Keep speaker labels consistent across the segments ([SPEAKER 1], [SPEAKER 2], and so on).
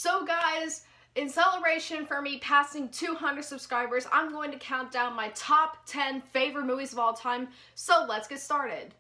[SPEAKER 1] So guys, in celebration for me passing 200 subscribers, I'm going to count down my top 10 favorite movies of all time. So let's get started.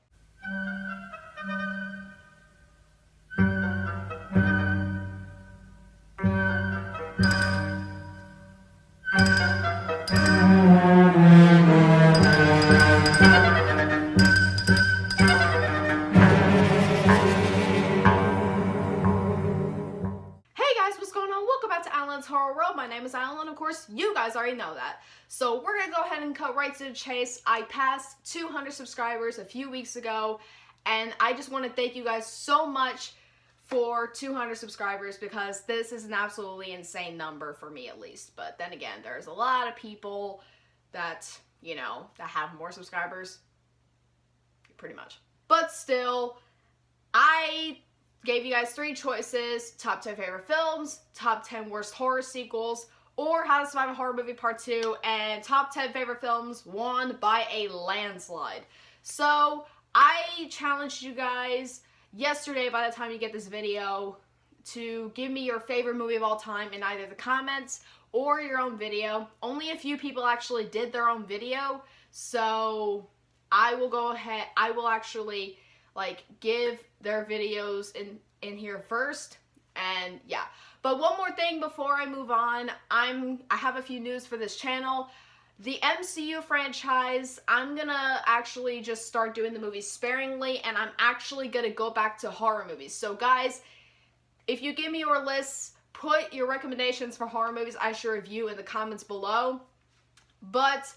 [SPEAKER 1] Welcome back to Adalyn's Horror World. My name is Adalynn, of course, you guys already know that. So we're going to go ahead and cut right to the chase. I passed 200 subscribers a few weeks ago, and I just want to thank you guys so much for 200 subscribers because this is an absolutely insane number for me at least. But then again, there's a lot of people that, that have more subscribers, pretty much. But still, I gave you guys 3 choices: top 10 favorite films, top 10 worst horror sequels, or How to Survive a Horror Movie Part 2, and top 10 favorite films won by a landslide. So I challenged you guys yesterday, by the time you get this video, to give me your favorite movie of all time in either the comments or your own video. Only a few people actually did their own video, so I will actually give their videos in here first, and yeah. But one more thing before I move on, I have a few news for this channel. The MCU franchise, I'm gonna actually just start doing the movies sparingly, and I'm actually gonna go back to horror movies. So guys, if you give me your lists, put your recommendations for horror movies I should review in the comments below. But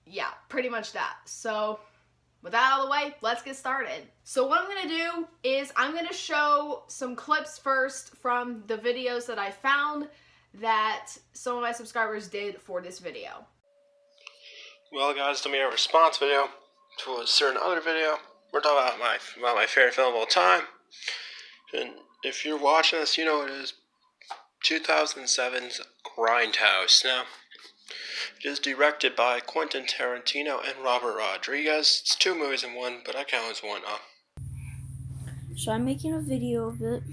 [SPEAKER 1] yeah, pretty much that. So with that out of the way, let's get started. So what I'm going to do is I'm going to show some clips first from the videos that I found that some of my subscribers did for this video.
[SPEAKER 2] Well guys, to me a response video to a certain other video. We're talking about my favorite film of all time. And if you're watching this, you know it is 2007's Grindhouse. Now, it is directed by Quentin Tarantino and Robert Rodriguez. It's 2 movies in one, but I count as one.
[SPEAKER 3] So I'm making a video of it.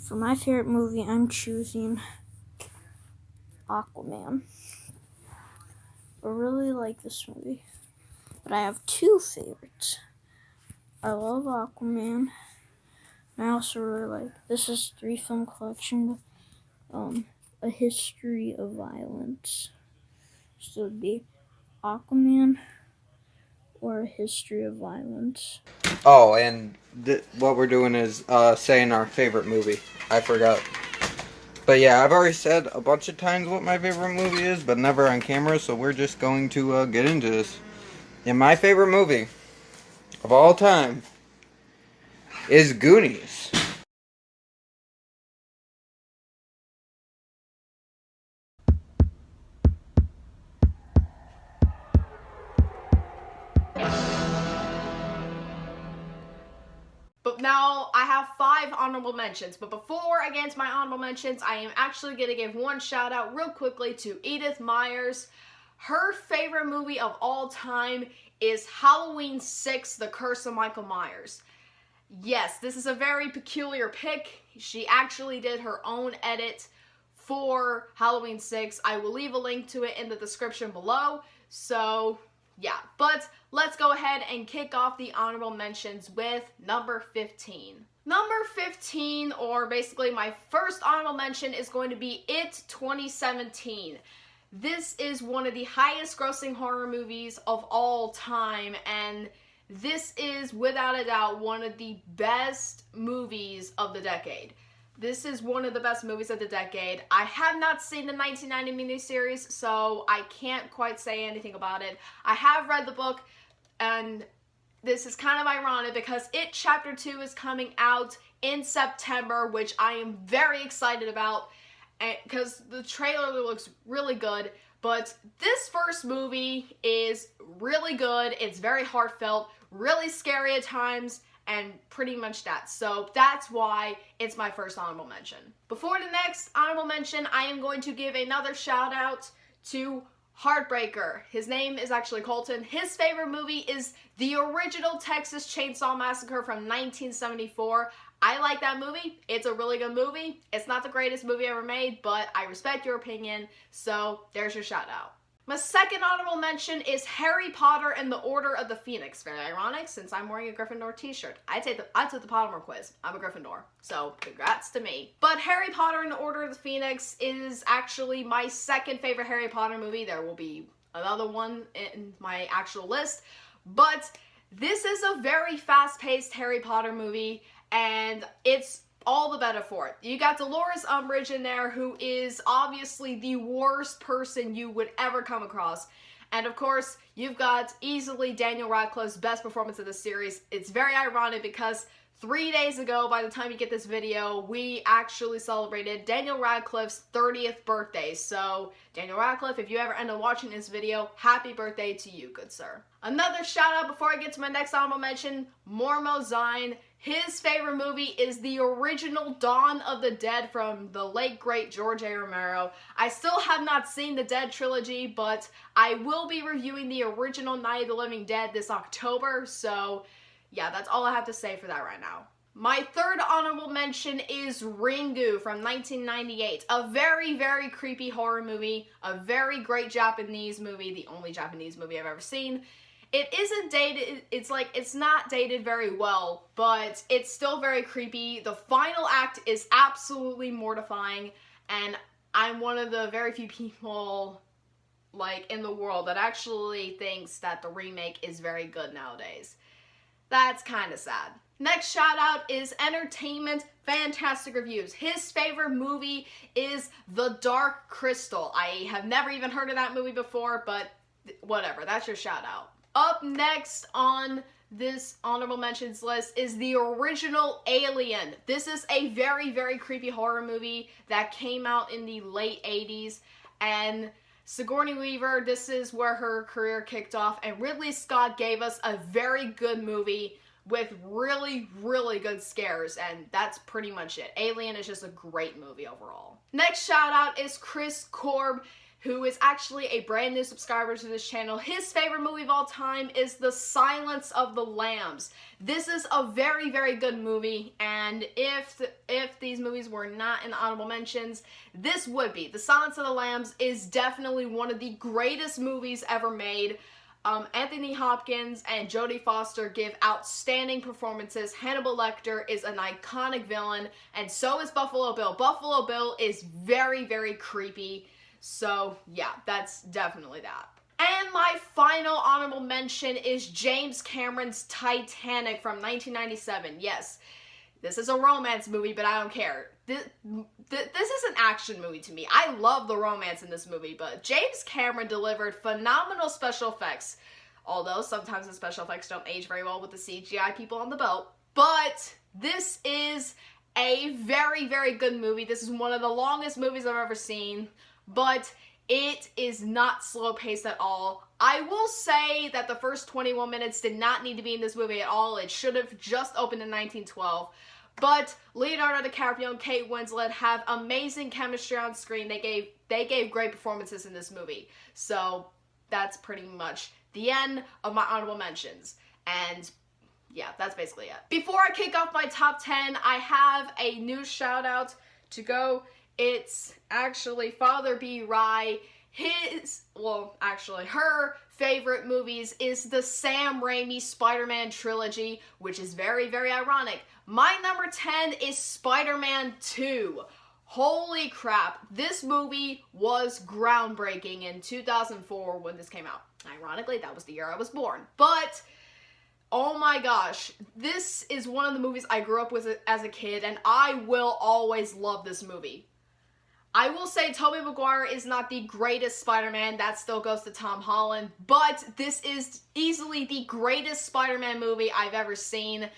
[SPEAKER 3] For my favorite movie, I'm choosing Aquaman. I really like this movie, but I have 2 favorites. I love Aquaman. I also really like, this is 3 film collection, A History of Violence. So it'd be Aquaman or A History of Violence.
[SPEAKER 4] Oh, and what we're doing is saying our favorite movie. I forgot. But yeah, I've already said a bunch of times what my favorite movie is, but never on camera, so we're just going to get into this. And my favorite movie of all time is Goonies.
[SPEAKER 1] But now I have 5 honorable mentions. But before I get into my honorable mentions, I am actually going to give one shout out real quickly to Edith Myers. Her favorite movie of all time is Halloween 6: The Curse of Michael Myers. Yes, this is a very peculiar pick. She actually did her own edit for Halloween 6. I will leave a link to it in the description below. So yeah, but let's go ahead and kick off the honorable mentions with number 15. Number 15, or basically my first honorable mention, is going to be It 2017. This is one of the highest grossing horror movies of all time, and this is without a doubt one of the best movies of the decade. This is one of the best movies of the decade. I have not seen the 1990 miniseries, so I can't quite say anything about it. I have read the book, and this is kind of ironic because It Chapter 2 is coming out in September, which I am very excited about because the trailer looks really good. But this first movie is really good. It's very heartfelt, really scary at times, and pretty much that. So that's why it's my first honorable mention. Before the next honorable mention, I am going to give another shout out to Heartbreaker. His name is actually Colton. His favorite movie is the original Texas Chainsaw Massacre from 1974. I like that movie. It's a really good movie. It's not the greatest movie ever made, but I respect your opinion, so there's your shout out. My second honorable mention is Harry Potter and the Order of the Phoenix. Very ironic since I'm wearing a Gryffindor t-shirt. I took the Pottermore quiz. I'm a Gryffindor, so congrats to me. But Harry Potter and the Order of the Phoenix is actually my second favorite Harry Potter movie. There will be another one in my actual list, but this is a very fast-paced Harry Potter movie, and it's all the better for it. You got Dolores Umbridge in there, who is obviously the worst person you would ever come across. And of course, you've got easily Daniel Radcliffe's best performance of the series. It's very ironic because 3 days ago, by the time you get this video, we actually celebrated Daniel Radcliffe's 30th birthday. So, Daniel Radcliffe, if you ever end up watching this video, happy birthday to you, good sir. Another shout out before I get to my next honorable mention, Mormo Zine. His favorite movie is the original Dawn of the Dead from the late great George A. Romero. I still have not seen the Dead trilogy, but I will be reviewing the original Night of the Living Dead this October, so yeah, that's all I have to say for that right now. My third honorable mention is Ringu from 1998. A very, very creepy horror movie. A very great Japanese movie. The only Japanese movie I've ever seen. It isn't dated, it's not dated very well, but it's still very creepy. The final act is absolutely mortifying, and I'm one of the very few people, in the world that actually thinks that the remake is very good nowadays. That's kind of sad. Next shout out is Entertainment Fantastic Reviews. His favorite movie is The Dark Crystal. I have never even heard of that movie before, but whatever, that's your shout out. Up next on this honorable mentions list is the original Alien. This is a very, very creepy horror movie that came out in the late 80s, and Sigourney Weaver, this is where her career kicked off, and Ridley Scott gave us a very good movie with really, really good scares, and that's pretty much it. Alien is just a great movie overall. Next shout out is Chris Korb, who is actually a brand new subscriber to this channel. His favorite movie of all time is The Silence of the Lambs. This is a very, very good movie, and if these movies were not in the honorable mentions, this would be. The Silence of the Lambs is definitely one of the greatest movies ever made. Anthony Hopkins and Jodie Foster give outstanding performances. Hannibal Lecter is an iconic villain, and so is Buffalo Bill. Buffalo Bill is very, very creepy. So, yeah, that's definitely that. And my final honorable mention is James Cameron's Titanic from 1997. Yes, this is a romance movie, but I don't care. This is an action movie to me. I love the romance in this movie, but James Cameron delivered phenomenal special effects. Although, sometimes the special effects don't age very well with the CGI people on the boat. But this is a very, very good movie. This is one of the longest movies I've ever seen. But it is not slow-paced at all. I will say that the first 21 minutes did not need to be in this movie at all. It should have just opened in 1912. But Leonardo DiCaprio and Kate Winslet have amazing chemistry on screen. They gave great performances in this movie. So that's pretty much the end of my honorable mentions. And yeah, that's basically it. Before I kick off my top 10, I have a new shout out to go. It's actually Father B. Rye. Her favorite movies is the Sam Raimi Spider-Man trilogy, which is very, very ironic. My number 10 is Spider-Man 2. Holy crap, this movie was groundbreaking in 2004 when this came out. Ironically, that was the year I was born. But oh my gosh, this is one of the movies I grew up with as a kid, and I will always love this movie. I will say Tobey Maguire is not the greatest Spider-Man, that still goes to Tom Holland, but this is easily the greatest Spider-Man movie I've ever seen.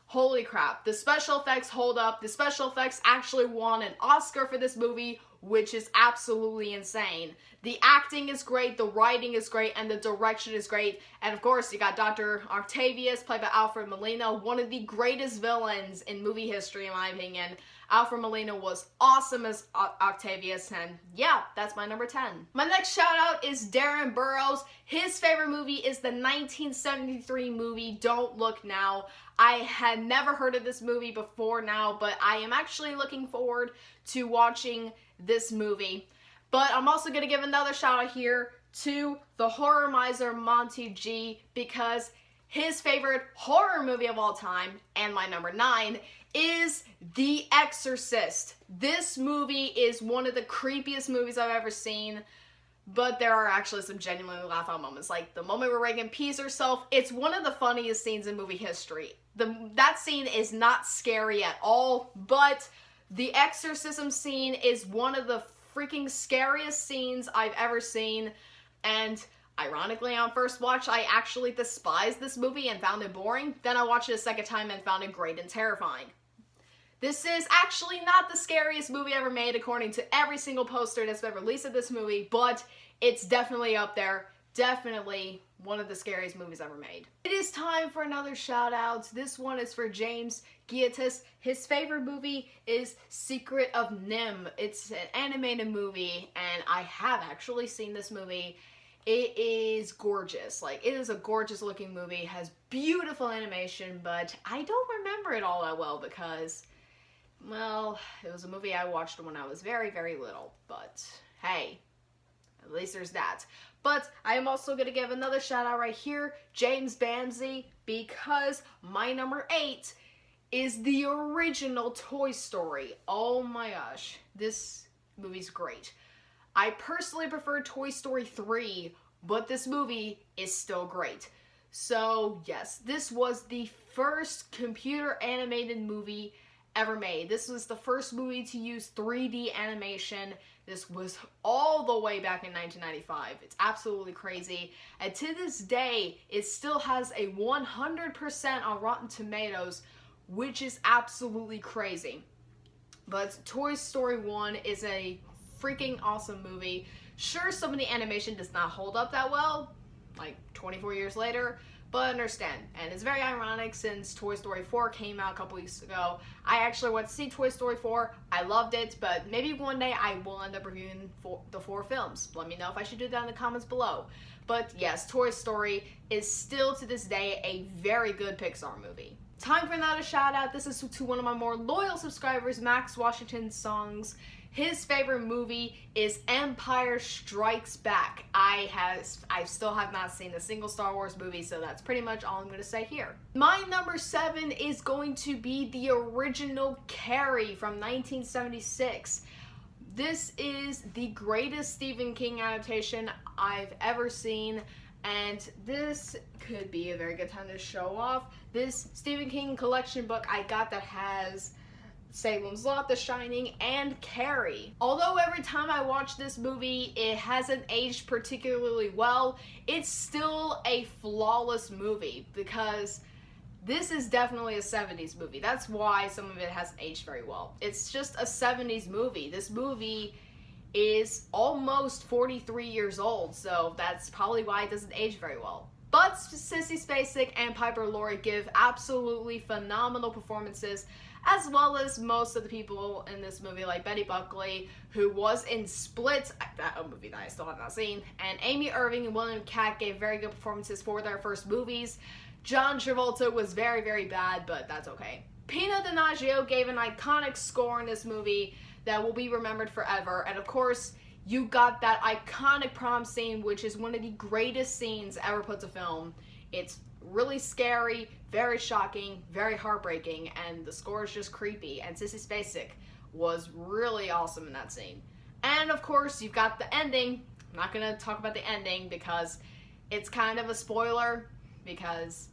[SPEAKER 1] Holy crap, the special effects hold up. The special effects actually won an Oscar for this movie, which is absolutely insane. The acting is great, the writing is great, and the direction is great. And of course, you got Dr. Octavius, played by Alfred Molina, one of the greatest villains in movie history, in my opinion. Alfred Molina was awesome as Octavius, and yeah, that's my number 10. My next shout out is Darren Burrows. His favorite movie is the 1973 movie Don't Look Now. I had never heard of this movie before now, but I am actually looking forward to watching this movie. But I'm also going to give another shout out here to the horror miser Monty G, because his favorite horror movie of all time, and my number 9, is The Exorcist. This movie is one of the creepiest movies I've ever seen, but there are actually some genuinely laugh-out moments. Like the moment where Reagan pees herself, it's one of the funniest scenes in movie history. That scene is not scary at all, but the exorcism scene is one of the freaking scariest scenes I've ever seen, and ironically, on first watch, I actually despised this movie and found it boring. Then I watched it a second time and found it great and terrifying. This is actually not the scariest movie ever made according to every single poster that's been released of this movie, but it's definitely up there. Definitely one of the scariest movies ever made. It is time for another shout out. This one is for James Gietis. His favorite movie is Secret of NIMH. It's an animated movie, and I have actually seen this movie. It is gorgeous. Like, it is a gorgeous looking movie. It has beautiful animation, but I don't remember it all that well because, well, it was a movie I watched when I was very, very little. But hey, at least there's that. But I am also going to give another shout out right here, James Bamsey, because my number 8 is the original Toy Story. Oh my gosh, this movie's great. I personally prefer Toy Story 3, but this movie is still great. So yes, this was the first computer animated movie ever made. This was the first movie to use 3D animation. This was all the way back in 1995. It's absolutely crazy. And to this day, it still has a 100% on Rotten Tomatoes, which is absolutely crazy. But Toy Story 1 is a freaking awesome movie. Sure, some of the animation does not hold up that well, like 24 years later, but understand. And it's very ironic since Toy Story 4 came out a couple weeks ago. I actually went to see Toy Story 4. I loved it, but maybe one day I will end up reviewing the 4 films. Let me know if I should do that in the comments below. But yes, Toy Story is still to this day a very good Pixar movie. Time for another shout out. This is to one of my more loyal subscribers, Max Washington Songs. His favorite movie is Empire Strikes Back. I still have not seen a single Star Wars movie, so that's pretty much all I'm going to say here. My number 7 is going to be the original Carrie from 1976. This is the greatest Stephen King adaptation I've ever seen, and this could be a very good time to show off this Stephen King collection book I got that has Salem's Lot, The Shining, and Carrie. Although every time I watch this movie, it hasn't aged particularly well, it's still a flawless movie because this is definitely a 70s movie. That's why some of it hasn't aged very well. It's just a 70s movie. This movie is almost 43 years old, so that's probably why it doesn't age very well. But Sissy Spacek and Piper Laurie give absolutely phenomenal performances, as well as most of the people in this movie, like Betty Buckley, who was in Split, a movie that I still have not seen, and Amy Irving and William Katt gave very good performances for their first movies. John Travolta was very, very bad, but that's okay. Pino Donaggio gave an iconic score in this movie that will be remembered forever, and of course, you got that iconic prom scene, which is one of the greatest scenes ever put to film. It's really scary, very shocking, very heartbreaking, and the score is just creepy, and Sissy Spacek was really awesome in that scene. And of course, you've got the ending. I'm not going to talk about the ending because it's kind of a spoiler, because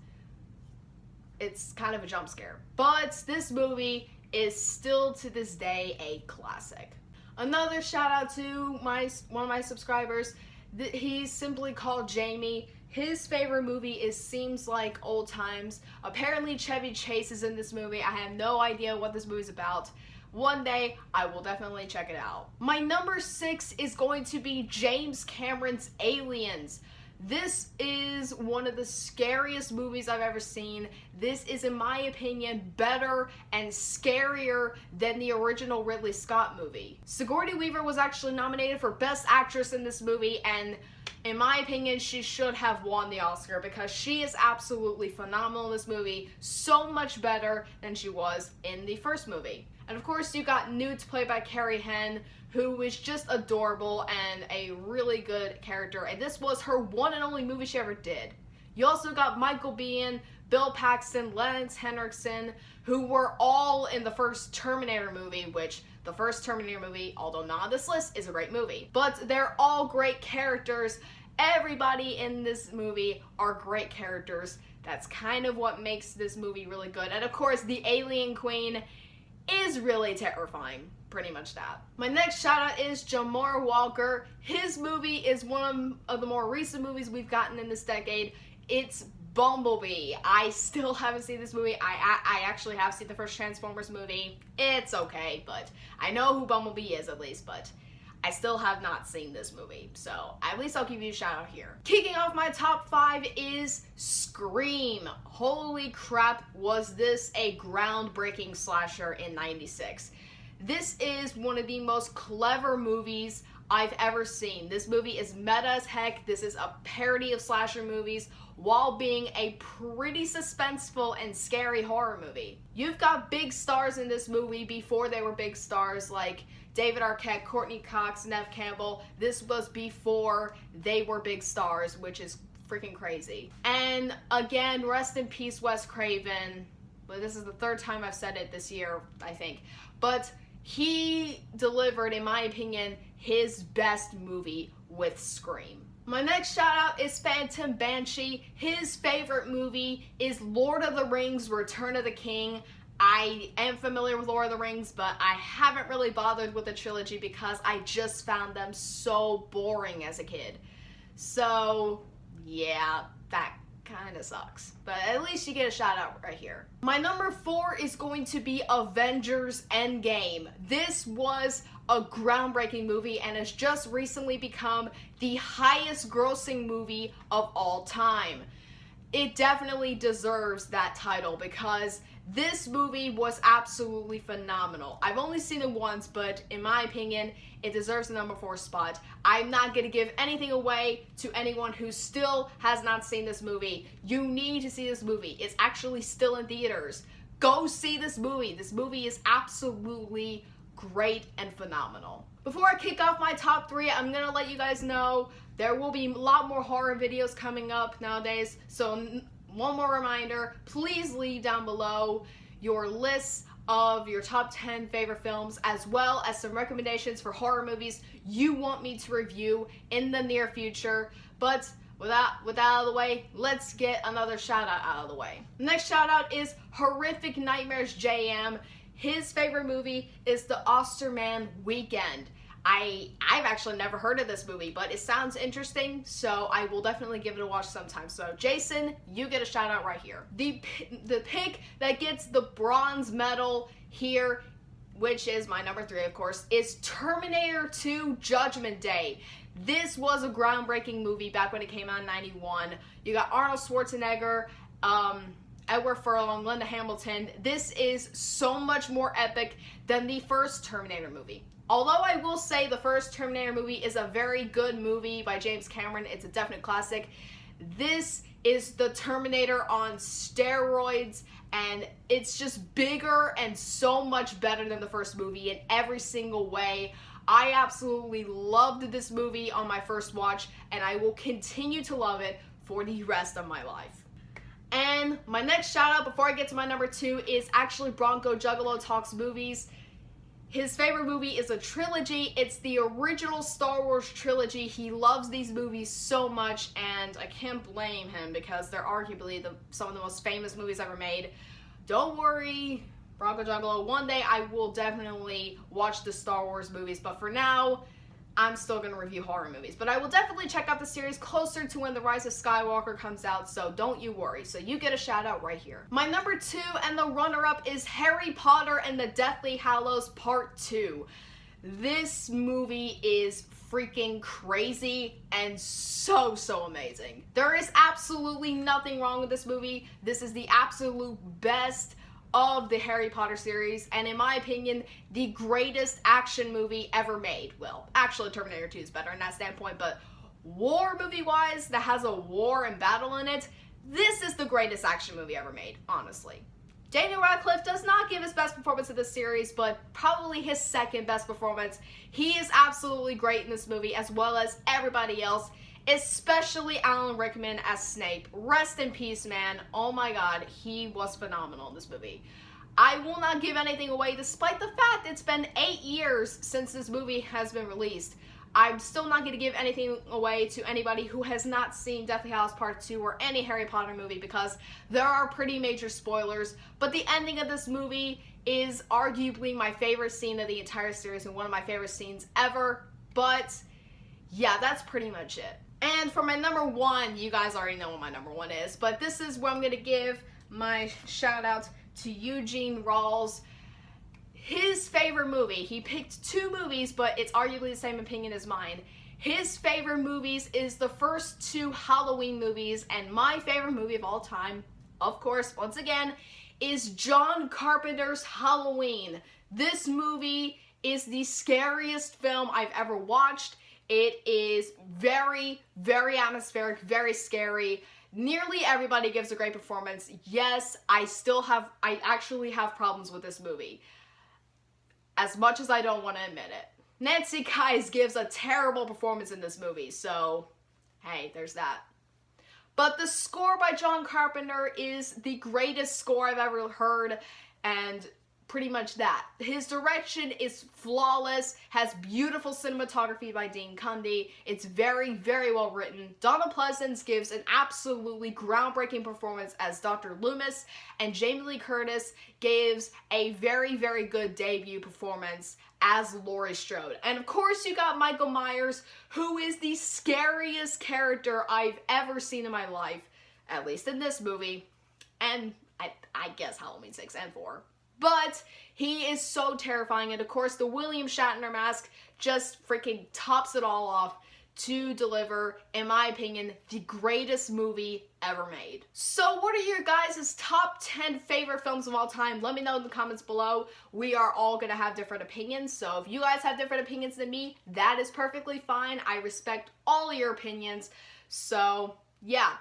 [SPEAKER 1] it's kind of a jump scare. But this movie is still to this day a classic. Another shout out to one of my subscribers. He's simply called Jamie. His favorite movie is Seems Like Old Times. Apparently Chevy Chase is in this movie. I have no idea what this movie's about. One day, I will definitely check it out. My number 6 is going to be James Cameron's Aliens. This is one of the scariest movies I've ever seen. This is, in my opinion, better and scarier than the original Ridley Scott movie. Sigourney Weaver was actually nominated for Best Actress in this movie, and in my opinion, she should have won the Oscar because she is absolutely phenomenal in this movie, so much better than she was in the first movie. And of course, you got Newt, played by Carrie Henn, who is just adorable and a really good character, and this was her one and only movie she ever did. You also got Michael Biehn, Bill Paxton, Lance Henriksen, who were all in the first Terminator movie, which the first Terminator movie, although not on this list, is a great movie. But they're all great characters. Everybody in this movie are great characters. That's kind of what makes this movie really good. And of course, the Alien Queen is really terrifying. Pretty much that. My next shout out is Jamar Walker. His movie is one of the more recent movies we've gotten in this decade. It's Bumblebee. I still haven't seen this movie. I actually have seen the first Transformers movie. It's okay, but I know who Bumblebee is at least, but I still have not seen this movie, so at least I'll give you a shout out here. Kicking off my top 5 is Scream. Holy crap, was this a groundbreaking slasher in '96. This is one of the most clever movies I've ever seen. This movie is meta as heck. This is a parody of slasher movies while being a pretty suspenseful and scary horror movie. You've got big stars in this movie before they were big stars, like David Arquette, Courtney Cox, Neve Campbell. This was before they were big stars, which is freaking crazy. And again, rest in peace, Wes Craven. Well, this is the third time I've said it this year, I think. But he delivered, in my opinion, his best movie with Scream. My next shout out is Phantom Banshee. His favorite movie is Lord of the Rings, Return of the King. I am familiar with Lord of the Rings, but I haven't really bothered with the trilogy because I just found them so boring as a kid. So, yeah, that kind of sucks. But at least you get a shout out right here. My number 4 is going to be Avengers Endgame. This was a groundbreaking movie and has just recently become the highest grossing movie of all time. It definitely deserves that title because this movie was absolutely phenomenal. I've only seen it once, but in my opinion, it deserves the number 4 spot. I'm not going to give anything away to anyone who still has not seen this movie. You need to see this movie. It's actually still in theaters. Go see this movie. This movie is absolutely great and phenomenal. Before I kick off my top 3, I'm going to let you guys know there will be a lot more horror videos coming up nowadays, so one more reminder, please leave down below your lists of your top 10 favorite films, as well as some recommendations for horror movies you want me to review in the near future. But with that out of the way, let's get another shout out of the way. Next shout out is Horrific Nightmares JM. His favorite movie is The Osterman Weekend. I've actually never heard of this movie, but it sounds interesting, so I will definitely give it a watch sometime. So Jason, you get a shout out right here. The pick that gets the bronze medal here, which is my number 3, of course, is Terminator 2 Judgment Day. This was a groundbreaking movie back when it came out in '91. You got Arnold Schwarzenegger, Edward Furlong, Linda Hamilton. This is so much more epic than the first Terminator movie. Although I will say the first Terminator movie is a very good movie by James Cameron, it's a definite classic. This is the Terminator on steroids, and it's just bigger and so much better than the first movie in every single way. I absolutely loved this movie on my first watch, and I will continue to love it for the rest of my life. And my next shout out before I get to my number 2 is actually Bronco Juggalo Talks Movies. His favorite movie is a trilogy. It's the original Star Wars trilogy. He loves these movies so much, and I can't blame him because they're arguably some of the most famous movies ever made. Don't worry, Bronco Juggalo. One day I will definitely watch the Star Wars movies, but for now, I'm still going to review horror movies. But I will definitely check out the series closer to when The Rise of Skywalker comes out, so don't you worry. So you get a shout out right here. My number 2 and the runner-up is Harry Potter and the Deathly Hallows Part 2. This movie is freaking crazy and so amazing. There is absolutely nothing wrong with this movie. This is the absolute best of the Harry Potter series, and in my opinion, the greatest action movie ever made. Well, actually Terminator 2 is better in that standpoint, but war movie wise, that has a war and battle in it, this is the greatest action movie ever made, honestly. Daniel Radcliffe does not give his best performance in this series, but probably his second best performance. He is absolutely great in this movie, as well as everybody else, especially Alan Rickman as Snape. Rest in peace, man. Oh my god, he was phenomenal in this movie. I will not give anything away, despite the fact it's been 8 years since this movie has been released. I'm still not going to give anything away to anybody who has not seen Deathly Hallows Part 2 or any Harry Potter movie, because there are pretty major spoilers, but the ending of this movie is arguably my favorite scene of the entire series and one of my favorite scenes ever, but yeah, that's pretty much it. And for my number one, you guys already know what my number one is, but this is where I'm going to give my shout out to Eugene Rawls. His favorite movie, he picked 2 movies, but it's arguably the same opinion as mine. His favorite movies is the first 2 Halloween movies, and my favorite movie of all time, of course, once again, is John Carpenter's Halloween. This movie is the scariest film I've ever watched. It is very atmospheric, very scary. Nearly everybody gives a great performance. Yes, I actually have problems with this movie, as much as I don't want to admit it. Nancy Kyes gives a terrible performance in this movie, so hey, there's that. But the score by John Carpenter is the greatest score I've ever heard, and pretty much that. His direction is flawless, has beautiful cinematography by Dean Cundey. It's very well written. Donna Pleasence gives an absolutely groundbreaking performance as Dr. Loomis, and Jamie Lee Curtis gives a very good debut performance as Laurie Strode. And of course you got Michael Myers, who is the scariest character I've ever seen in my life, at least in this movie, and I guess Halloween 6 and 4. But he is so terrifying, and of course the William Shatner mask just freaking tops it all off to deliver, in my opinion, the greatest movie ever made. So what are your guys' top 10 favorite films of all time? Let me know in the comments below. We are all gonna have different opinions, so if you guys have different opinions than me, that is perfectly fine. I respect all of your opinions. So yeah,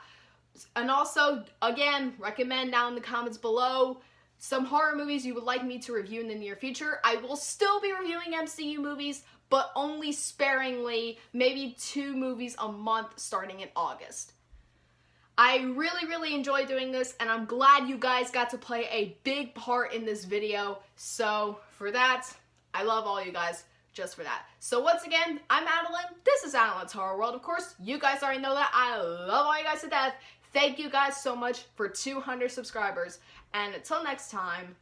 [SPEAKER 1] and also, again, recommend down in the comments below some horror movies you would like me to review in the near future. I will still be reviewing MCU movies, but only sparingly, maybe 2 movies a month starting in August. I really enjoy doing this, and I'm glad you guys got to play a big part in this video. So for that, I love all you guys just for that. So once again, I'm Adalynn. This is Adelynn's Horror World. Of course, you guys already know that. I love all you guys to death. Thank you guys so much for 200 subscribers. And until next time,